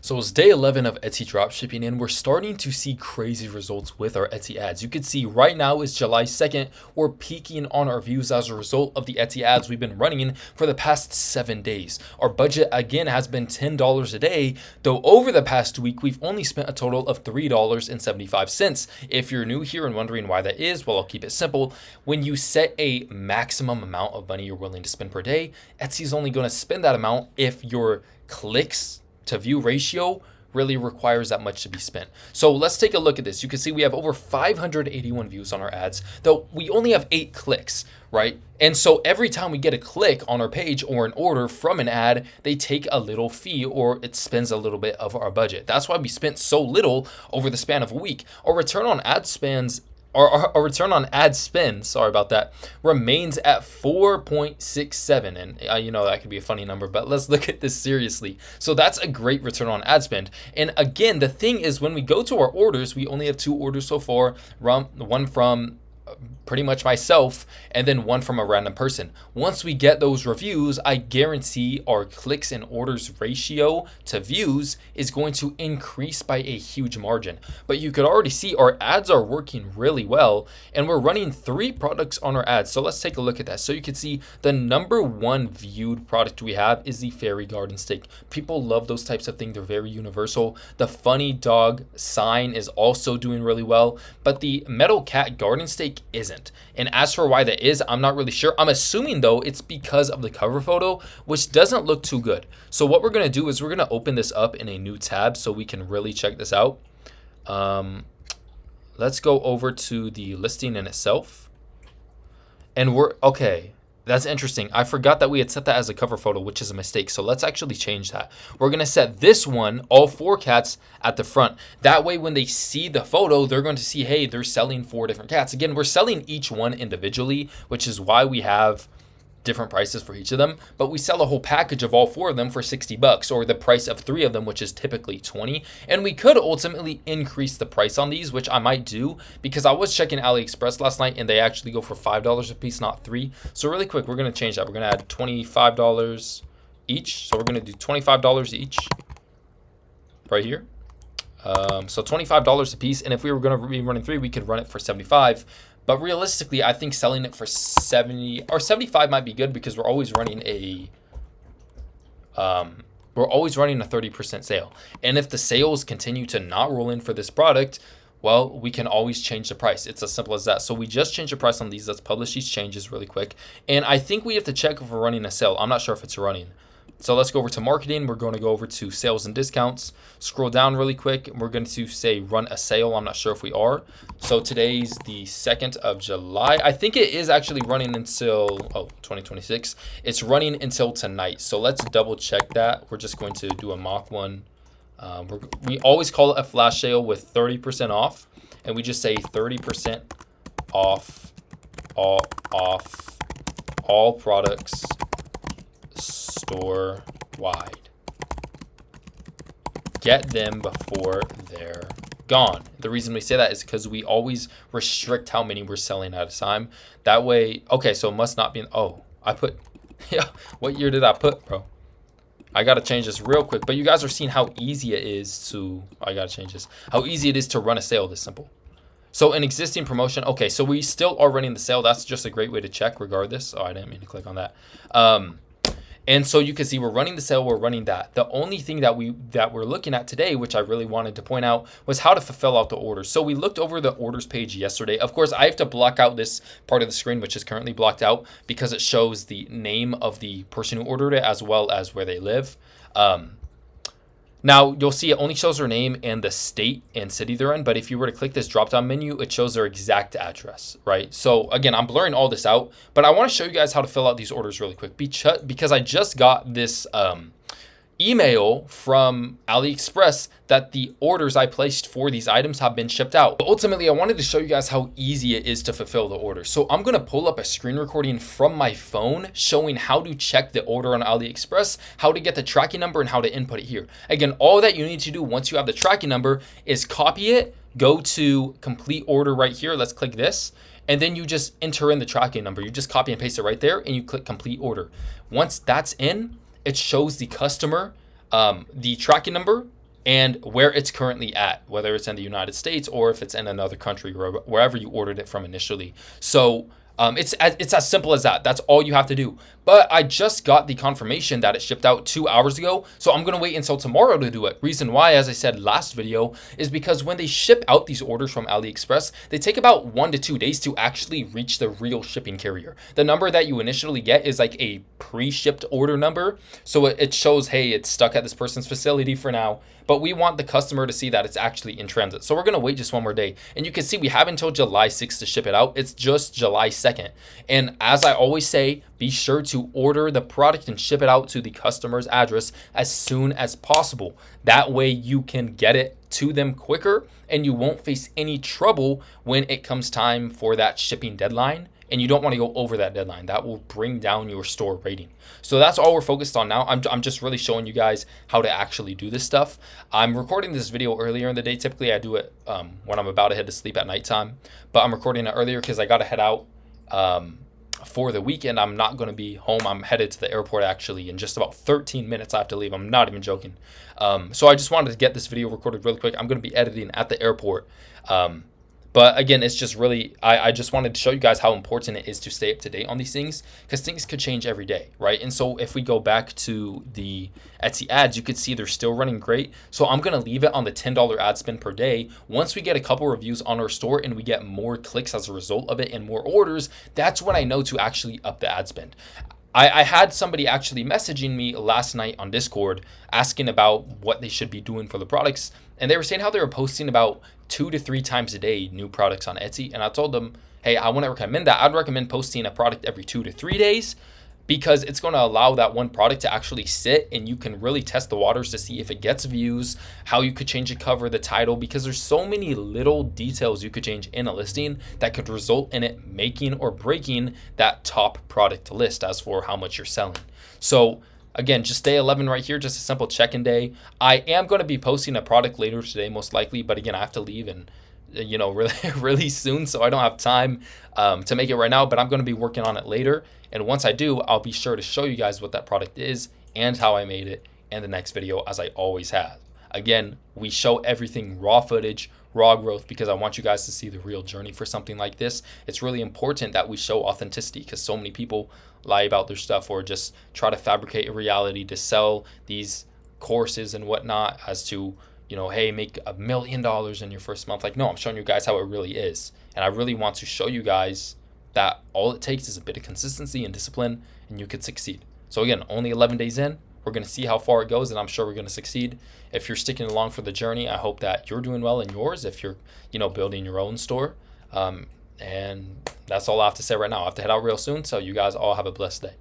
So it's day 11 of Etsy dropshipping, and we're starting to see crazy results with our Etsy ads. You can see right now is July 2nd. We're peaking on our views as a result of the Etsy ads we've been running for the past 7 days. Our budget again has been $10 a day, though over the past week we've only spent a total of $3.75. If you're new here and wondering why that is, well, I'll keep it simple. When you set a maximum amount of money you're willing to spend per day, Etsy's only going to spend that amount if your clicks to view ratio really requires that much to be spent. So let's take a look at this. You can see we have over 581 views on our ads, though we only have 8 clicks, right? And so every time we get a click on our page or an order from an ad, they take a little fee or it spends a little bit of our budget. That's why we spent so little over the span of a week. Our return on ad spends our return on ad spend, sorry about that, remains at 4.67. And that could be a funny number, but let's look at this seriously. So that's a great return on ad spend. And again, the thing is, when we go to our orders, we only have 2 orders so far, one from pretty much myself and then one from a random person. Once we get those reviews, I guarantee our clicks and orders ratio to views is going to increase by a huge margin. But you could already see our ads are working really well, and we're running 3 products on our ads. So let's take a look at that. So you can see the number 1 viewed product we have is the fairy garden stake. People love those types of things. They're very universal. The funny dog sign is also doing really well, but the metal cat garden stake isn't. And as for why that is, I'm not really sure. I'm assuming though it's because of the cover photo, which doesn't look too good. So what we're going to do is we're going to open this up in a new tab so we can really check this out. Let's go over to the listing in itself. And okay. That's interesting. I forgot that we had set that as a cover photo, which is a mistake. So let's actually change that. We're going to set this one, all 4 cats, at the front. That way, when they see the photo, they're going to see, hey, they're selling 4 different cats. Again, we're selling each one individually, which is why we have different prices for each of them, but we sell a whole package of all 4 of them for $60, or the price of 3 of them, which is typically $20. And we could ultimately increase the price on these, which I might do, because I was checking AliExpress last night and they actually go for $5 a piece, not 3. So really quick, we're going to change that. We're going to add $25 each. So we're going to do $25 each right here. So $25 a piece. And if we were going to be running 3, we could run it for $75. But realistically, I think selling it for 70 or 75 might be good, because we're always running a 30% sale. And if the sales continue to not roll in for this product, well, we can always change the price. It's as simple as that. So we just changed the price on these. Let's publish these changes really quick. And I think we have to check if we're running a sale. I'm not sure if it's running. So let's go over to marketing. We're going to go over to sales and discounts. Scroll down really quick. We're going to say run a sale. I'm not sure if we are. So today's the 2nd of July. I think it is actually running until 2026. It's running until tonight. So let's double check that. We're just going to do a mock one. We always call it a flash sale with 30% off. And we just say 30% off all products store wide. Get them before they're gone. The reason we say that is because we always restrict how many we're selling at a time. That way, okay, so it must not be, what year did I put, bro? I gotta change this real quick, but you guys are seeing how easy it is to, how easy it is to run a sale this simple. So an existing promotion, okay, so we still are running the sale. That's just a great way to check regardless. Oh, I didn't mean to click on that. And so you can see we're running the sale, we're running that. The only thing that we're looking at today, which I really wanted to point out, was how to fulfill out the orders. So we looked over the orders page yesterday. Of course, I have to block out this part of the screen, which is currently blocked out, because it shows the name of the person who ordered it as well as where they live. Now, you'll see it only shows their name and the state and city they're in. But if you were to click this drop-down menu, it shows their exact address, right? So again, I'm blurring all this out, but I want to show you guys how to fill out these orders really quick, because I just got this email from AliExpress that the orders I placed for these items have been shipped out. But ultimately, I wanted to show you guys how easy it is to fulfill the order. So I'm going to pull up a screen recording from my phone showing how to check the order on AliExpress, how to get the tracking number, and how to input it here. Again, all that you need to do once you have the tracking number is copy it, go to complete order right here. Let's click this. And then you just enter in the tracking number. You just copy and paste it right there, and you click complete order. Once that's in, it shows the customer the tracking number, and where it's currently at, whether it's in the United States or if it's in another country, wherever you ordered it from initially. So it's as simple as that. That's all you have to do. But I just got the confirmation that it shipped out 2 hours ago, so I'm gonna wait until tomorrow to do it. Reason why, as I said last video, is because when they ship out these orders from AliExpress, they take about 1 to 2 days to actually reach the real shipping carrier. The number that you initially get is like a pre-shipped order number, so it shows, hey, it's stuck at this person's facility for now. But we want the customer to see that it's actually in transit. So we're gonna wait just one more day. And you can see we have until July 6th to ship it out. It's just July 2nd. And as I always say, be sure to order the product and ship it out to the customer's address as soon as possible. That way you can get it to them quicker and you won't face any trouble when it comes time for that shipping deadline. And you don't want to go over that deadline. That will bring down your store rating. So that's all we're focused on now. I'm just really showing you guys how to actually do this stuff. I'm recording this video earlier in the day. Typically I do it when I'm about to head to sleep at nighttime, but I'm recording it earlier because I got to head out for the weekend. I'm not going to be home. I'm headed to the airport actually in just about 13 minutes. I have to leave. I'm not even joking. So I just wanted to get this video recorded really quick. I'm going to be editing at the airport. But again, it's just really, I just wanted to show you guys how important it is to stay up to date on these things, because things could change every day, right? And so if we go back to the Etsy ads, you could see they're still running great. So I'm going to leave it on the $10 ad spend per day. Once we get a couple reviews on our store and we get more clicks as a result of it and more orders, that's when I know to actually up the ad spend. I had somebody actually messaging me last night on Discord asking about what they should be doing for the products. And they were saying how they were posting about 2 to 3 times a day new products on Etsy. And I told them, hey, I wouldn't recommend that. I'd recommend posting a product every 2 to 3 days, because it's going to allow that one product to actually sit and you can really test the waters to see if it gets views, how you could change the cover, the title, because there's so many little details you could change in a listing that could result in it making or breaking that top product list as for how much you're selling. So again, just day 11 right here, just a simple check-in day. I am going to be posting a product later today, most likely, but again, I have to leave and really soon, so I don't have time to make it right now, but I'm going to be working on it later. And once I do, I'll be sure to show you guys what that product is and how I made it in the next video, as I always have. Again, we show everything raw footage, raw growth, because I want you guys to see the real journey for something like this. It's really important that we show authenticity, because so many people lie about their stuff or just try to fabricate a reality to sell these courses and whatnot as to, hey, make $1 million in your first month. Like, no, I'm showing you guys how it really is. And I really want to show you guys that all it takes is a bit of consistency and discipline and you could succeed. So again, only 11 days in, we're going to see how far it goes, and I'm sure we're going to succeed. If you're sticking along for the journey, I hope that you're doing well in yours if you're, building your own store. And that's all I have to say right now. I have to head out real soon. So you guys all have a blessed day.